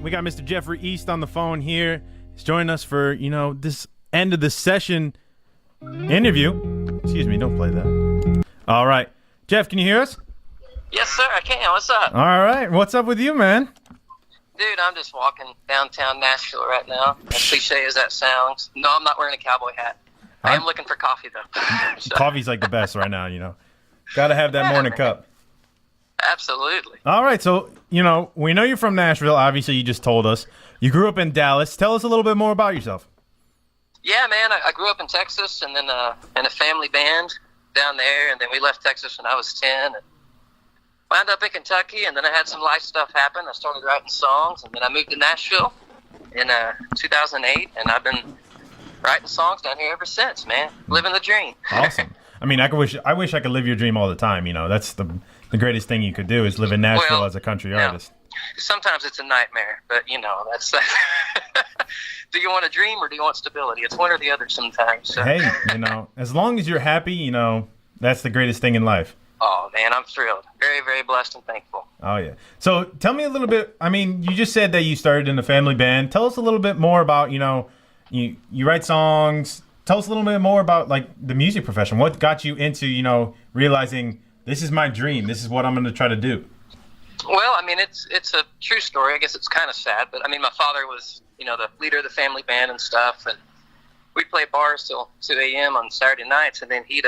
We got Mr. Jeffrey East on the phone here. He's joining us for, this end of the session interview. Excuse me, don't play that. All right. Jeff, can you hear us? Yes, sir, I can. What's up? All right. What's up with you, man? Dude, I'm just walking downtown Nashville right now. As cliche as that sounds. No, I'm not wearing a cowboy hat. I am looking for coffee, though. So. Coffee's like the best right now, Got to have that morning cup. Absolutely. All right, so, we know you're from Nashville. Obviously, you just told us. You grew up in Dallas. Tell us a little bit more about yourself. Yeah, man, I grew up in Texas and then in a family band down there, and then we left Texas when I was 10 and wound up in Kentucky, and then I had some life stuff happen. I started writing songs, and then I moved to Nashville in 2008, and I've been writing songs down here ever since, man. Living the dream. Awesome. I mean, I wish I could live your dream all the time. That's the greatest thing you could do is live in Nashville as a country artist. Sometimes it's a nightmare, but that's do you want a dream or do you want stability? It's one or the other sometimes. So. Hey, as long as you're happy, that's the greatest thing in life. Oh, man, I'm thrilled. Very, very blessed and thankful. Oh, yeah. So tell me a little bit. I mean, you just said that you started in a family band. Tell us a little bit more about, you write songs. Tell us a little bit more about, the music profession. What got you into, realizing this is my dream. This is what I'm going to try to do. Well, I mean, it's a true story. I guess it's kind of sad. But, I mean, my father was, the leader of the family band and stuff. And we'd play bars till 2 a.m. on Saturday nights. And then he'd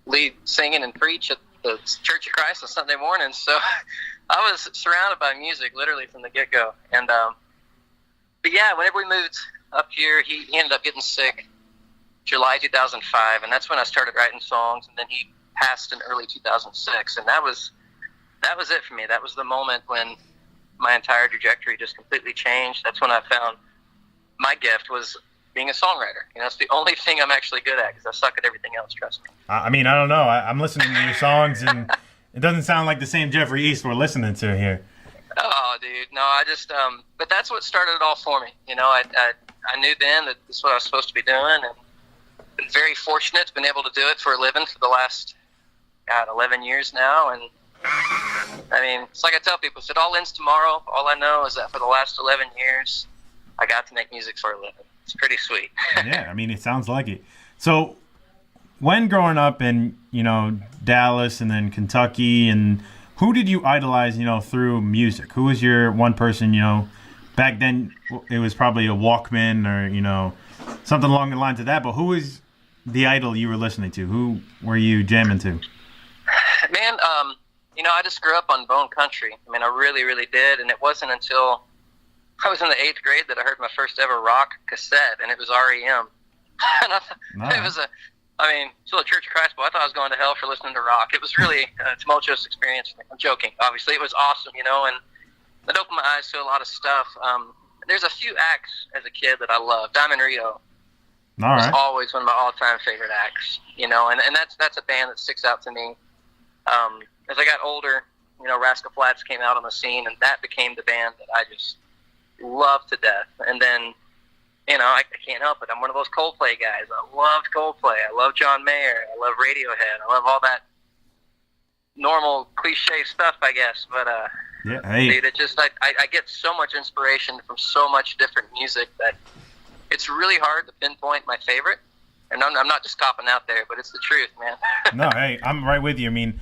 lead singing and preach at the Church of Christ on Sunday mornings. So I was surrounded by music literally from the get-go. And but yeah, whenever we moved up here, he ended up getting sick July 2005, and that's when I started writing songs. And then he passed in early 2006, and that was it for me. That was the moment when my entire trajectory just completely changed. That's when I found my gift was being a songwriter. It's the only thing I'm actually good at because I suck at everything else, trust me. I mean, I don't know. I'm listening to your songs, and it doesn't sound like the same Jeffrey East we're listening to here. Oh, dude. No, I just, but that's what started it all for me. I knew then that this is what I was supposed to be doing, and been very fortunate to been able to do it for a living for the last, 11 years now. And I mean, it's like I tell people, if it all ends tomorrow, all I know is that for the last 11 years, I got to make music for a living. It's pretty sweet. Yeah, I mean, it sounds like it. So when growing up in, Dallas and then Kentucky, and who did you idolize, through music? Who was your one person, back then it was probably a Walkman or, something along the lines of that, but who was the idol you were listening to? Who were you jamming to? Man, I just grew up on Bone Country. I mean, I really, really did, and it wasn't until I was in the 8th grade that I heard my first ever rock cassette, and it was REM. And I thought, it was still a Church of Christ, but I thought I was going to hell for listening to rock. It was really a tumultuous experience for me. I'm joking, obviously. It was awesome, and it opened my eyes to a lot of stuff. There's a few acts as a kid that I loved. Diamond Rio was always one of my all-time favorite acts, and that's a band that sticks out to me. As I got older, Rascal Flatts came out on the scene, and that became the band that I just loved to death. And then, I can't help it. I'm one of those Coldplay guys. I loved Coldplay. I love John Mayer. I love Radiohead. I love all that normal cliche stuff, I guess. But, dude, it just, I get so much inspiration from so much different music that it's really hard to pinpoint my favorite. And I'm not just copping out there, but it's the truth, man. No, hey, I'm right with you. I mean,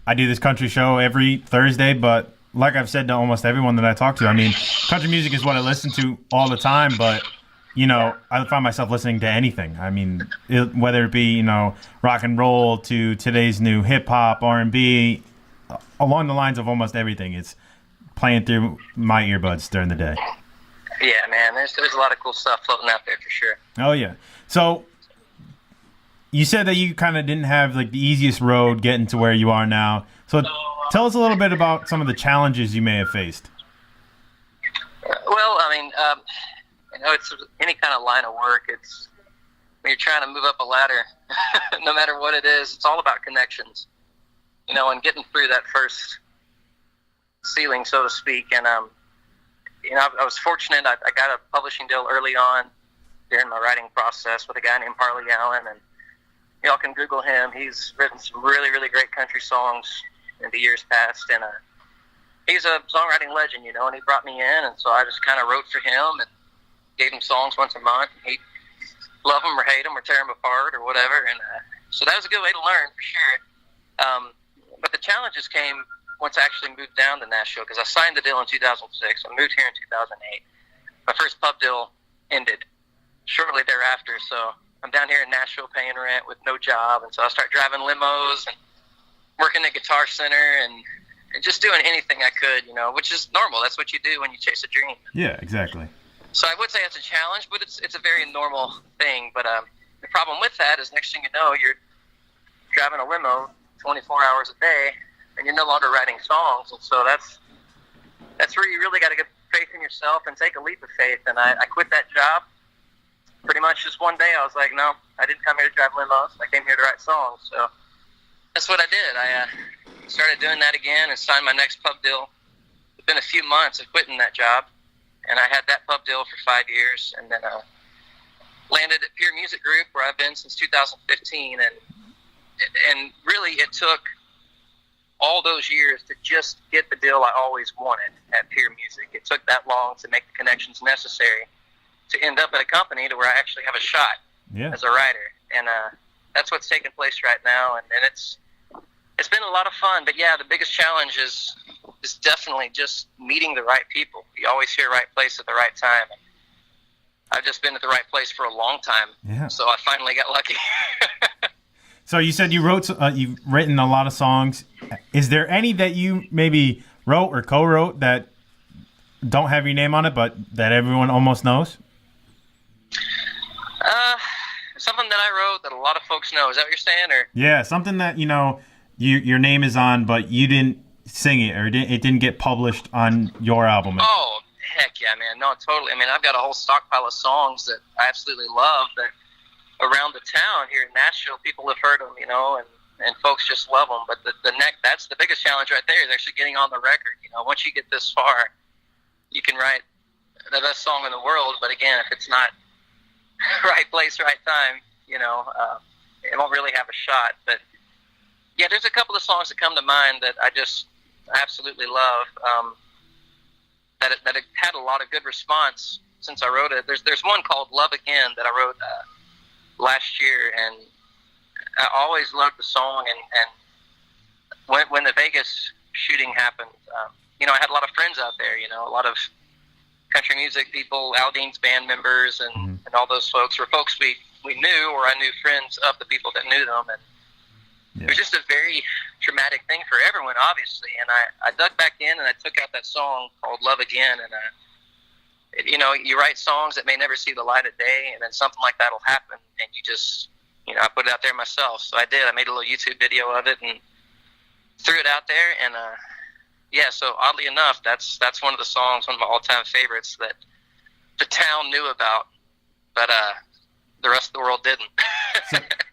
I do this country show every Thursday, but like I've said to almost everyone that I talk to, I mean, country music is what I listen to all the time, but, I find myself listening to anything. I mean, whether it be, rock and roll to today's new hip-hop, R&B, along the lines of almost everything. It's playing through my earbuds during the day. Yeah, man, there's a lot of cool stuff floating out there for sure. Oh, yeah. So you said that you kind of didn't have the easiest road getting to where you are now. So tell us a little bit about some of the challenges you may have faced. Well, I mean, it's any kind of line of work. It's when you're trying to move up a ladder, no matter what it is, it's all about connections, and getting through that first ceiling, so to speak. And, I was fortunate. I got a publishing deal early on during my writing process with a guy named Harley Allen, and y'all can Google him. He's written some really, really great country songs in the years past, and he's a songwriting legend, you know, and he brought me in, and so I just kind of wrote for him and gave him songs once a month. And he'd love them or hate them or tear them apart or whatever, and so that was a good way to learn for sure. But the challenges came once I actually moved down to Nashville, because I signed the deal in 2006. I moved here in 2008. My first pub deal ended shortly thereafter, so I'm down here in Nashville paying rent with no job, and so I start driving limos and working at Guitar Center and just doing anything I could, you know, which is normal. That's what you do when you chase a dream. Yeah, exactly. So I would say it's a challenge, but it's a very normal thing. But the problem with that is, next thing you know, you're driving a limo 24 hours a day, and you're no longer writing songs. And so that's where you really got to get faith in yourself and take a leap of faith. And I quit that job pretty much just one day. I was like, no, I didn't come here to drive limos. I came here to write songs. So that's what I did. I started doing that again and signed my next pub deal. It's been a few months of quitting that job, and I had that pub deal for 5 years, and then landed at Pure Music Group, where I've been since 2015. And really, it took all those years to just get the deal I always wanted at Pure Music. It took that long to make the connections necessary to end up at a company to where I actually have a shot as a writer. And that's what's taking place right now. And it's been a lot of fun. But yeah, the biggest challenge is definitely just meeting the right people. You always hear right place at the right time. I've just been at the right place for a long time. Yeah. So I finally got lucky. So you said you've written a lot of songs. Is there any that you maybe wrote or co-wrote that don't have your name on it, but that everyone almost knows? Something that I wrote that a lot of folks know. Is that what you're saying? Or yeah, something that, you know, your name is on, but you didn't sing it, or it didn't get published on your album. Oh, heck yeah, man. No, totally. I mean, I've got a whole stockpile of songs that I absolutely love that around the town here in Nashville, people have heard them, you know, and folks just love them. But that's the biggest challenge right there, is actually getting on the record. You know, once you get this far, you can write the best song in the world, but again, if it's not right place, right time, you know, it won't really have a shot. But yeah, there's a couple of songs that come to mind that I just absolutely love, that it had a lot of good response since I wrote it. There's one called Love Again that I wrote last year, and I always loved the song. And when the Vegas shooting happened, you know, I had a lot of friends out there, you know, a lot of country music people, Aldean's band members, and all those folks were folks we knew, or I knew friends of the people that knew them. And it was just a very traumatic thing for everyone, obviously. And I dug back in and I took out that song called Love Again. And, you know, you write songs that may never see the light of day, and then something like that will happen. And you just, you know, I put it out there myself. So I did. I made a little YouTube video of it and threw it out there. And, yeah, so oddly enough, that's one of the songs, one of my all-time favorites that the town knew about, but the rest of the world didn't.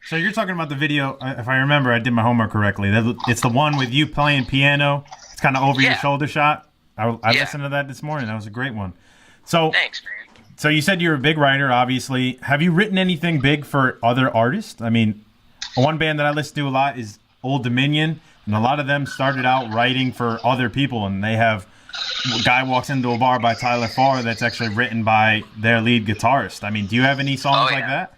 So you're talking about the video, if I remember, I did my homework correctly. It's the one with you playing piano. It's kind of over your shoulder shot. I listened to that this morning. That was a great one. So thanks, man. So you said you're a big writer, obviously. Have you written anything big for other artists? I mean, one band that I listen to a lot is Old Dominion, and a lot of them started out writing for other people, and they have a guy walks into a bar by Tyler Farr that's actually written by their lead guitarist. I mean, do you have any songs like that?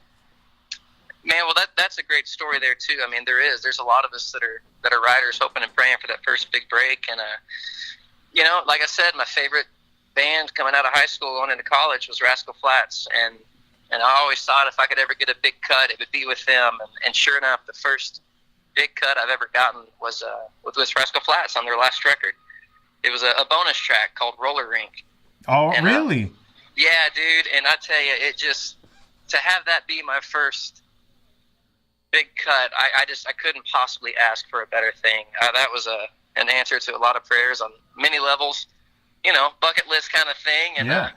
Man, well, that's a great story there too. I mean, there's a lot of us that are writers, hoping and praying for that first big break. And you know, like I said, my favorite band coming out of high school going into college was Rascal Flatts, and I always thought if I could ever get a big cut, it would be with them. And sure enough, the first big cut I've ever gotten was with Rascal Flatts on their last record. It was a bonus track called Roller Rink. Oh, and, really? Yeah, dude. And I tell you, it just, to have that be my first big cut, I couldn't possibly ask for a better thing. That was an answer to a lot of prayers on many levels, you know, bucket list kind of thing. And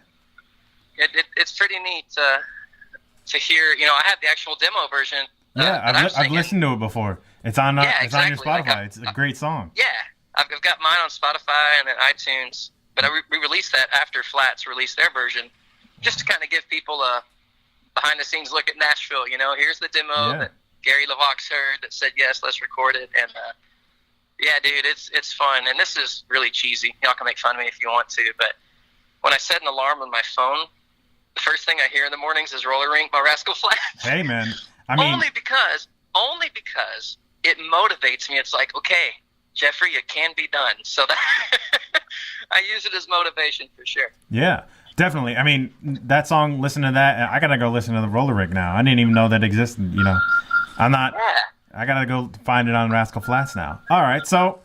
it's pretty neat to hear. You know, I have the actual demo version. I've listened to it before. It's on it's on your Spotify. Like it's a great song. Yeah, I've got mine on Spotify and then iTunes. But we released that after Flats released their version, just to kind of give people a behind-the-scenes look at Nashville. You know, here's the demo that Gary LeVox heard that said, yes, let's record it. And Yeah, dude, it's fun, and this is really cheesy. Y'all can make fun of me if you want to, but when I set an alarm on my phone, the first thing I hear in the mornings is "Roller Rink" by Rascal Flatts. Hey, man, I mean, only because it motivates me. It's like, okay, Jeffrey, it can be done. So that I use it as motivation for sure. Yeah, definitely. I mean, that song. Listen to that. I gotta go listen to the Roller Rig now. I didn't even know that existed. You know, I'm not. Yeah. I gotta go find it on Rascal Flatts now. All right, so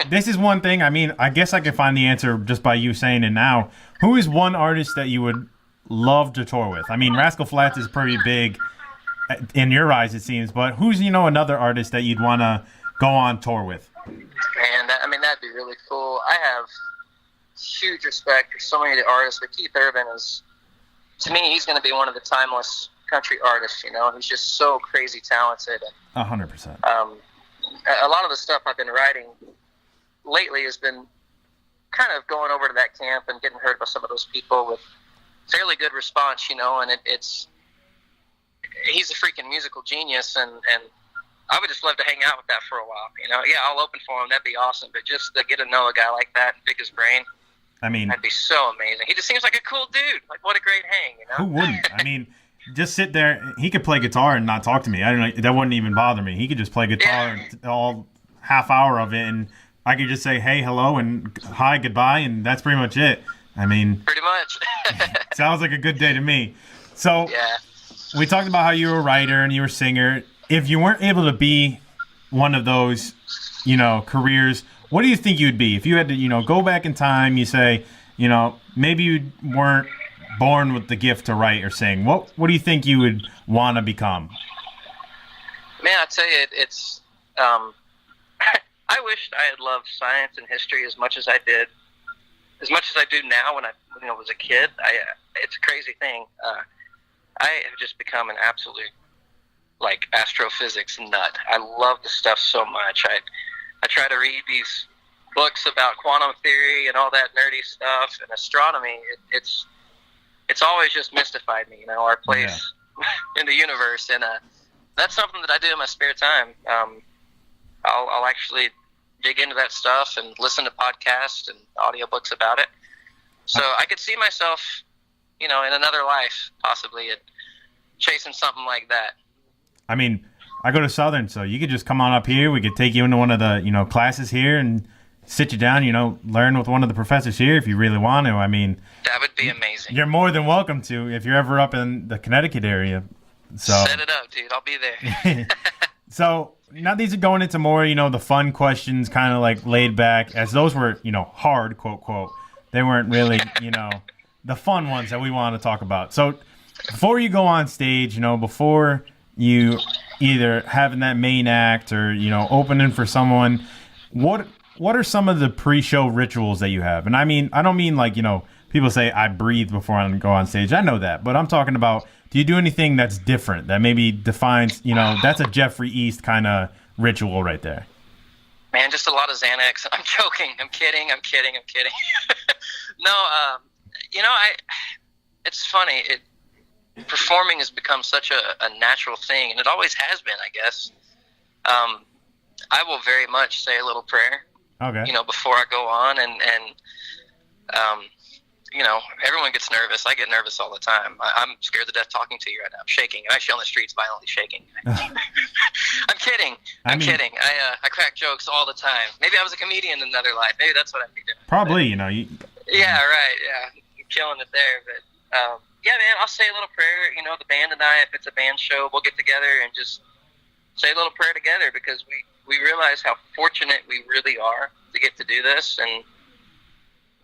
this is one thing. I mean, I guess I can find the answer just by you saying it now. Who is one artist that you would love to tour with? I mean, Rascal Flatts is pretty big in your eyes, it seems. But who's another artist that you'd want to go on tour with? Man, that'd be really cool. I have huge respect for so many of the artists, but Keith Urban is, to me, he's going to be one of the timeless country artists. He's just so crazy talented. 100%. A lot of the stuff I've been writing lately has been kind of going over to that camp and getting heard by some of those people with fairly good response, and he's a freaking musical genius, and I would just love to hang out with that for a while. Yeah, I'll open for him. That'd be awesome. But just to get to know a guy like that and pick his brain, I mean, that'd be so amazing. He just seems like a cool dude. Like, what a great hang, Who wouldn't? I mean, just sit there. He could play guitar and not talk to me. I don't know. That wouldn't even bother me. He could just play guitar all half hour of it, and I could just say, hey, hello, and hi, goodbye, and that's pretty much it. I mean, pretty much. Sounds like a good day to me. So, yeah. We talked about how you were a writer and you were a singer. If you weren't able to be one of those, careers, what do you think you'd be? If you had to, go back in time, you say, maybe you weren't born with the gift to write or sing. What do you think you would want to become? Man, I tell you, it's. I wished I had loved science and history as much as I did, as much as I do now. When I was a kid, it's a crazy thing. I have just become an absolute astrophysics nut. I love the stuff so much. I try to read these books about quantum theory and all that nerdy stuff, and astronomy. It's always just mystified me. Our place in the universe, and that's something that I do in my spare time. I'll actually dig into that stuff and listen to podcasts and audiobooks about it. So I could see myself, in another life, possibly chasing something like that. I mean, I go to Southern, so you could just come on up here. We could take you into one of the, classes here and sit you down, learn with one of the professors here if you really want to. I mean, that would be amazing. You're more than welcome to if you're ever up in the Connecticut area. So set it up, dude. I'll be there. So now these are going into more, the fun questions, kind of like laid back, as those were, hard, quote, quote. They weren't really, the fun ones that we want to talk about. So before you go on stage, before you either having that main act or, opening for someone, what are some of the pre-show rituals that you have? And I mean, I don't mean like, people say I breathe before I go on stage. I know that, but I'm talking about, do you do anything that's different that maybe defines, that's a Jeffrey East kind of ritual right there? Man, just a lot of Xanax. I'm joking. I'm kidding. No, it's funny. Performing has become such a natural thing, and it always has been, I guess. I will very much say a little prayer. Okay. Before I go on, and everyone gets nervous. I get nervous all the time. I'm scared to death talking to you right now. I'm shaking. I'm actually on the streets violently shaking. I'm kidding. I'm kidding. I crack jokes all the time. Maybe I was a comedian in another life. Maybe that's what I'd be doing. Probably, Yeah, right. Yeah, I'm killing it there. But yeah, man, I'll say a little prayer. The band and I, if it's a band show, we'll get together and just say a little prayer together, because we realize how fortunate we really are to get to do this. And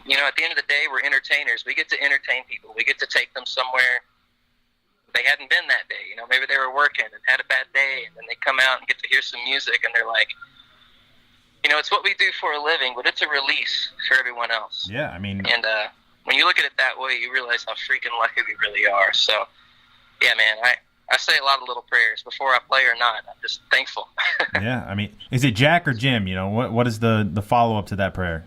at the end of the day, we're entertainers. We get to entertain people. We get to take them somewhere they hadn't been that day. Maybe they were working and had a bad day, and then they come out and get to hear some music, and they're like, it's what we do for a living, but it's a release for everyone else. Yeah, I mean. And when you look at it that way, you realize how freaking lucky we really are. So, yeah, man, I say a lot of little prayers before I play or not. I'm just thankful. Yeah, I mean, is it Jack or Jim? What is the follow-up to that prayer?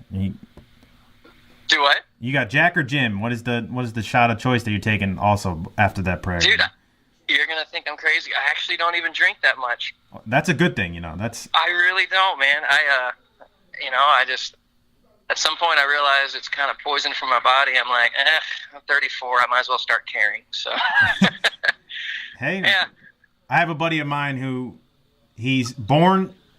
Do what? You got Jack or Jim? What is the shot of choice that you're taking also after that prayer? Dude, You're gonna think I'm crazy. I actually don't even drink that much. That's a good thing, you know. That's. I really don't, man. I just at some point I realized it's kind of poison for my body. I'm like, I'm 34. I might as well start caring. So. Hey. Yeah. I have a buddy of mine who he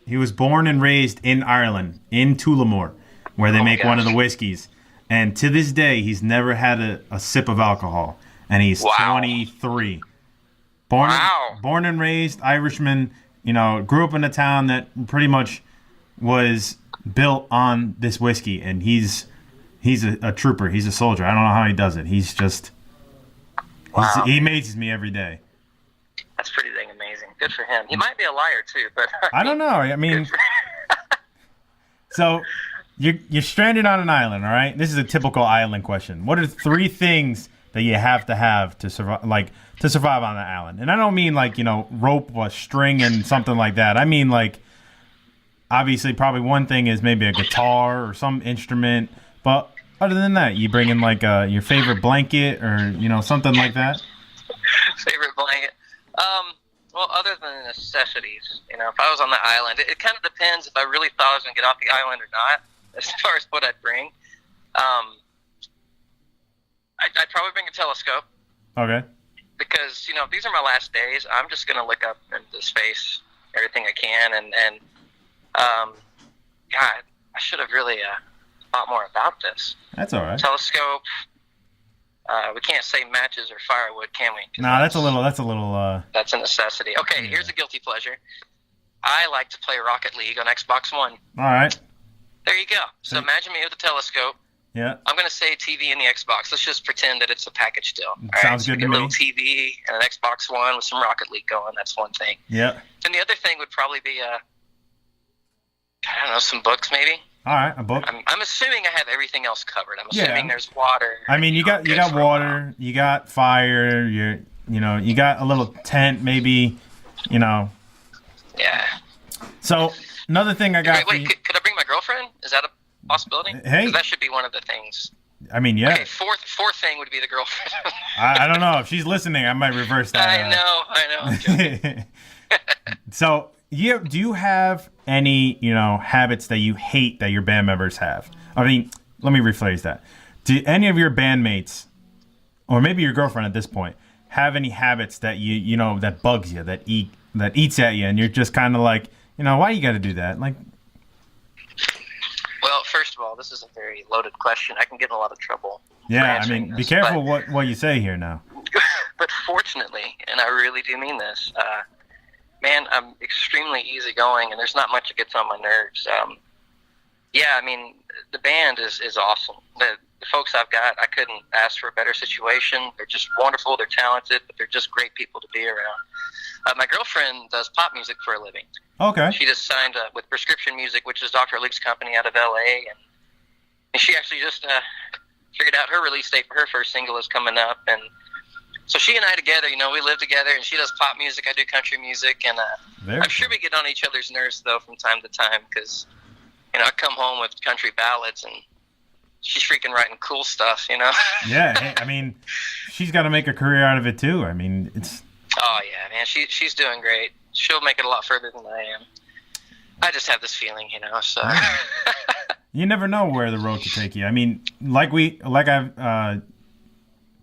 was born and raised in Ireland, in Tullamore, where they make one of the whiskeys. And to this day, he's never had a sip of alcohol. And he's 23. Born and raised Irishman, you know, grew up in a town that pretty much was built on this whiskey. And he's a trooper. He's a soldier. I don't know how he does it. He's just, he amazes me every day. That's pretty dang amazing. Good for him. He might be a liar too, but I don't know. I mean, so you're stranded on an island, all right? This is a typical island question. What are 3 things that you have to survive, to survive on an island? And I don't mean like, you know, rope or string and something like that. I mean like, obviously, probably one thing is maybe a guitar or some instrument. But other than that, you bring in like your favorite blanket or, you know, something like that. Favorite blanket. Well, other than necessities, you know, if I was on the island, it kind of depends if I really thought I was going to get off the island or not, as far as what I'd bring. I'd probably bring a telescope. Okay. Because, you know, if these are my last days, I'm just going to look up into space, everything I can, and God, I should have really thought more about this. That's all right. Telescope. We can't say matches or firewood, can we? No, that's a little. That's a necessity. Okay, Here's a guilty pleasure. I like to play Rocket League on Xbox One. All right. There you go. So imagine me with a telescope. Yeah. I'm going to say TV and the Xbox. Let's just pretend that it's a package deal. Sounds good to me. A little TV and an Xbox One with some Rocket League going. That's one thing. Yeah. And the other thing would probably be, I don't know, some books maybe. All right, a book. I'm assuming I have everything else covered. I'm assuming there's water. I mean, you got water, you got fire, you got a little tent maybe, you know. Yeah. So another thing I got. Wait, could I bring my girlfriend? Is that a possibility? Hey, that should be one of the things. I mean, yeah. Okay, fourth thing would be the girlfriend. I don't know if she's listening. I might reverse that. I know. I'm joking. So. Do you have any, you know, habits that you hate that your band members have? I mean, let me rephrase that. Do any of your bandmates, or maybe your girlfriend at this point, have any habits that you know, that bugs you, that eats at you, and you're just kind of like, you know, why you got to do that? Like, well, first of all, this is a very loaded question. I can get in a lot of trouble. Yeah, I mean, be careful what you say here now. But fortunately, and I really do mean this, man, I'm extremely easygoing, and there's not much that gets on my nerves. Yeah, I mean, the band is awesome. The folks I've got, I couldn't ask for a better situation. They're just wonderful. They're talented, but they're just great people to be around. My girlfriend does pop music for a living. Okay. She just signed with Prescription Music, which is Dr. Luke's company out of L.A., and she actually just figured out her release date for her first single is coming up, and so she and I together, you know, we live together, and she does pop music, I do country music, and I'm sure we get on each other's nerves, though, from time to time, because, you know, I come home with country ballads, and she's freaking writing cool stuff, you know? Yeah, hey, I mean, she's got to make a career out of it, too. I mean, it's... Oh, yeah, man, she's doing great. She'll make it a lot further than I am. I just have this feeling, you know, so... You never know where the road could take you. I mean, like I've...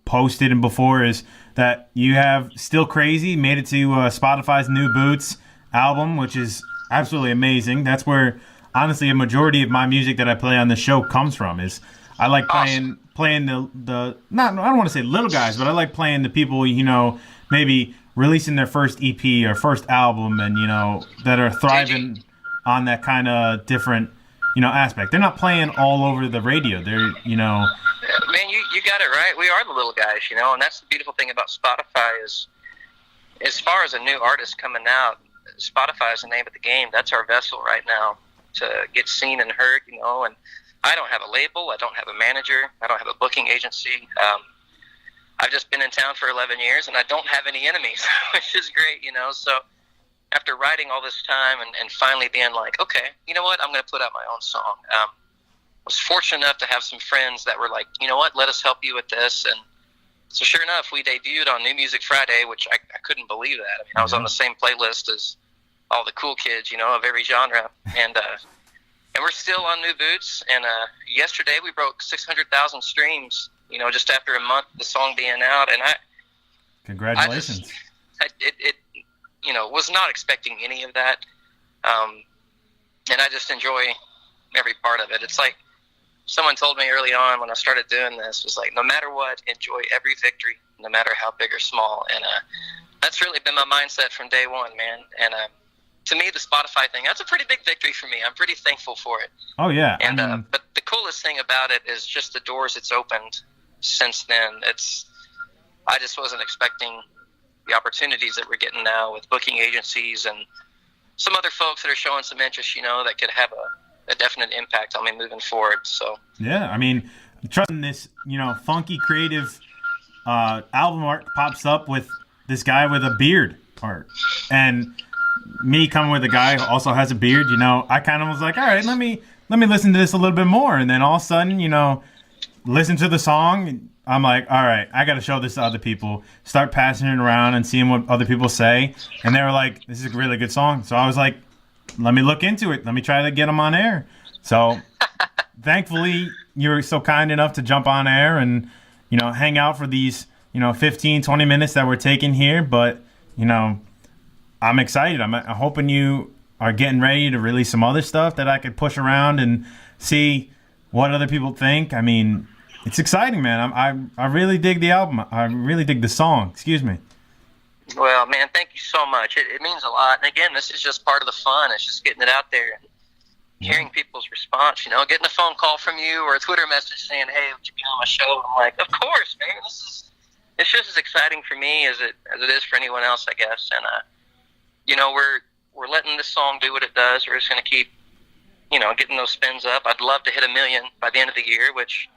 posted and before is that you have Still Crazy made it to Spotify's New Boots album, which is absolutely amazing. That's where honestly a majority of my music that I play on the show comes from. Is I like playing the not, I don't want to say little guys, but I like playing the people, you know, maybe releasing their first EP or first album, and you know, that are thriving on that kind of different, you know, aspect. They're not playing all over the radio. They're, you know. Man, you got it right. We are the little guys, you know, and that's the beautiful thing about Spotify is, as far as a new artist coming out, Spotify is the name of the game. That's our vessel right now to get seen and heard, you know, and I don't have a label. I don't have a manager. I don't have a booking agency. I've just been in town for 11 years, and I don't have any enemies, which is great, you know, so after writing all this time and finally being like, okay, you know what, I'm going to put out my own song. Was fortunate enough to have some friends that were like, you know what, let us help you with this. And So sure enough, we debuted on New Music Friday, which I couldn't believe that. I mean, I was on the same playlist as all the cool kids, of every genre, and we're still on New Boots. And yesterday we broke 600,000 streams, just after a month of the song being out. And congratulations. It was not expecting any of that, and I just enjoy every part of it. It's like someone told me early on when I started doing this, was like, no matter what, enjoy every victory, no matter how big or small. And that's really been my mindset from day one, man. And to me, the Spotify thing, that's a pretty big victory for me. I'm pretty thankful for it. Oh, yeah. And but the coolest thing about it is just the doors it's opened since then. I just wasn't expecting the opportunities that we're getting now with booking agencies and some other folks that are showing some interest, that could have a definite impact on me moving forward. So yeah, I mean, trusting this, funky creative album art pops up with this guy with a beard art, and me coming with a guy who also has a beard. I kind of was like, all right, let me listen to this a little bit more, and then all of a sudden, listen to the song. I'm like, all right, I got to show this to other people. Start passing it around and seeing what other people say, and they were like, this is a really good song. So I was like, let me look into it. Let me try to get them on air. So thankfully, you were so kind enough to jump on air and, hang out for these, 15, 20 minutes that we're taking here. But, I'm excited. I'm hoping you are getting ready to release some other stuff that I could push around and see what other people think. I mean, it's exciting, man. I really dig the album. I really dig the song. Excuse me. Well, man, thank you so much. It means a lot. And again, this is just part of the fun. It's just getting it out there and hearing people's response. Getting a phone call from you or a Twitter message saying, "Hey, would you be on my show?" I'm like, "Of course, man. It's just as exciting for me as it is for anyone else, I guess." And we're letting this song do what it does. We're just going to keep, getting those spins up. I'd love to hit 1 million by the end of the year, which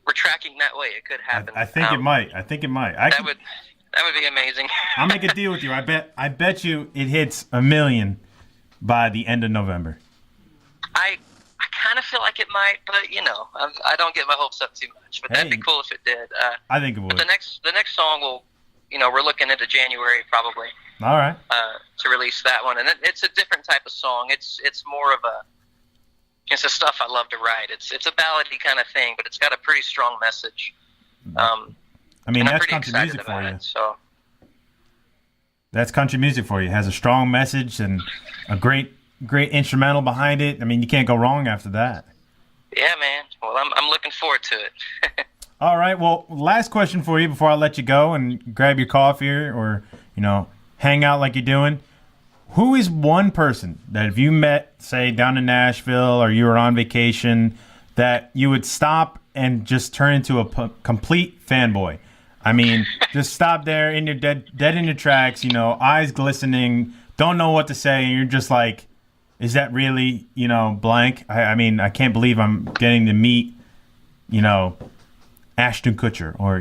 we're tracking that way. It could happen. I think it might. That would be amazing. I'll make a deal with you. I bet you it hits 1 million by the end of November. I kind of feel like it might, but I don't get my hopes up too much. But that'd be cool if it did. I think it would. But the next song will, we're looking into January probably. All right. To release that one, and it's a different type of song. It's more of it's the stuff I love to write. It's a ballady kind of thing, but it's got a pretty strong message. I mean, that's country music for you. So that's country music for you. It has a strong message and a great instrumental behind it. I mean, you can't go wrong after that. Yeah, man. Well, I'm looking forward to it. All right. Well, last question for you before I let you go and grab your coffee or hang out like you're doing. Who is one person that if you met, say, down in Nashville or you were on vacation, that you would stop and just turn into a complete fanboy? I mean, just stop there in your dead in your tracks, eyes glistening, don't know what to say, and you're just like, is that really, blank? I mean, I can't believe I'm getting to meet, Ashton Kutcher or,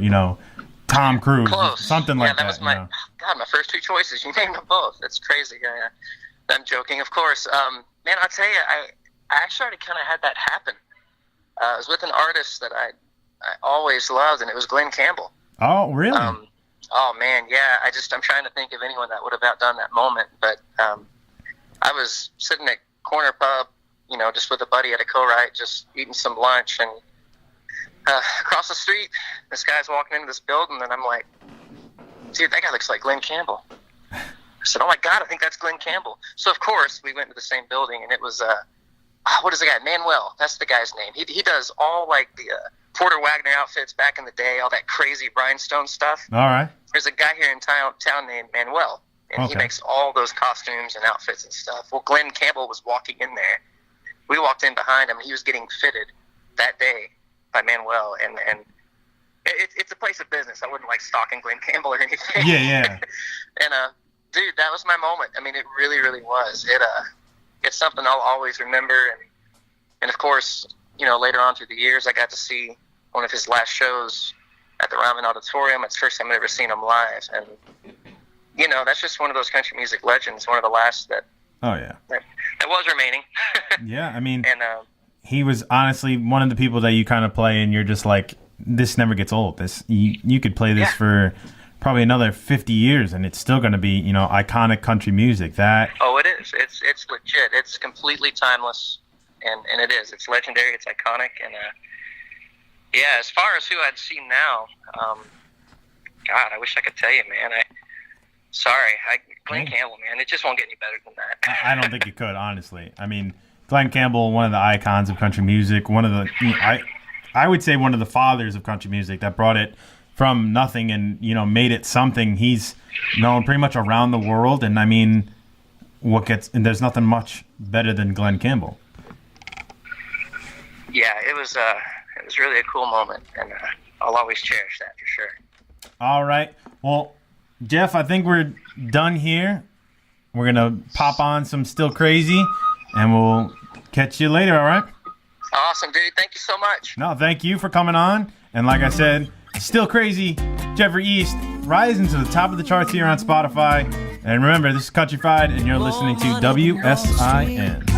Tom Cruise, Close. Something like that. Yeah, that was my first two choices. You named them both. That's crazy. I'm joking, of course. Man, I'll tell you, I actually already kind of had that happen. I was with an artist that I always loved, and it was Glenn Campbell. Oh, really? Oh man, yeah. I'm trying to think of anyone that would have outdone that moment. But I was sitting at Corner Pub, just with a buddy at a co-write, just eating some lunch, and across the street, this guy's walking into this building, and I'm like, dude, that guy looks like Glenn Campbell. I said, oh my God, I think that's Glenn Campbell. So of course we went to the same building, and it was what is the guy? Manuel. That's the guy's name. He does all like the Porter Wagner outfits back in the day, all that crazy rhinestone stuff. All right. There's a guy here in town named Manuel, and he makes all those costumes and outfits and stuff. Well, Glenn Campbell was walking in there. We walked in behind him, and he was getting fitted that day by Manuel, and it's a place of business. I wouldn't like stalking Glenn Campbell or anything. Yeah. And dude, that was my moment. I mean, it really, really was. It's something I'll always remember, and of course, later on through the years, I got to see one of his last shows at the Ryman Auditorium. It's the first time I've ever seen him live, and that's just one of those country music legends. One of the last that. Oh yeah. That was remaining. Yeah, I mean, and he was honestly one of the people that you kind of play, and you're just like, this never gets old. This you could play this for probably another 50 years, and it's still going to be, you know, iconic country music. That it is. It's legit. It's completely timeless, and it is. It's legendary. It's iconic, and as far as who I'd see now, God, I wish I could tell you, man. Glenn Campbell, man. It just won't get any better than that. I don't think it could, honestly. I mean, Glenn Campbell, one of the icons of country music, one of the I would say one of the fathers of country music that brought it from nothing and, you know, made it something. He's known pretty much around the world, and I mean, there's nothing much better than Glenn Campbell. Yeah, it was really a cool moment, and I'll always cherish that for sure. All right. Well, Jeff, I think we're done here. We're going to pop on some Still Crazy, and we'll catch you later, all right? Awesome, dude. Thank you so much. No, thank you for coming on. And like I said, Still Crazy, Jeffrey East, rising to the top of the charts here on Spotify. And remember, this is Country Fried, and you're listening to WSIN.